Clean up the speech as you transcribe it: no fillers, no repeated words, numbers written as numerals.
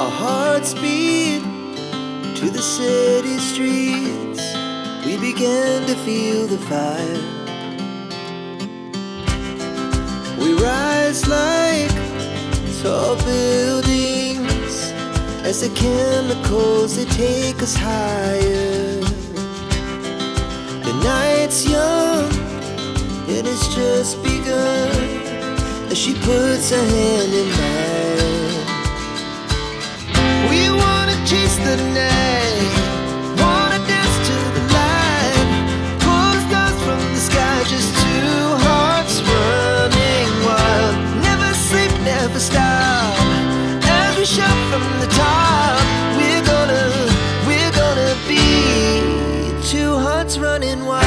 Our hearts beat to the city streets. We began to feel the fire. We rise like tall buildings as the chemicals, they take us higher. The night's young, it has just begun, as she puts her hand in mine. We wanna chase the night, wanna dance to the light, pull the stars from the sky, just two hearts running wild. Never sleep, never stop, as we shout from the top. We're gonna be two hearts running wild.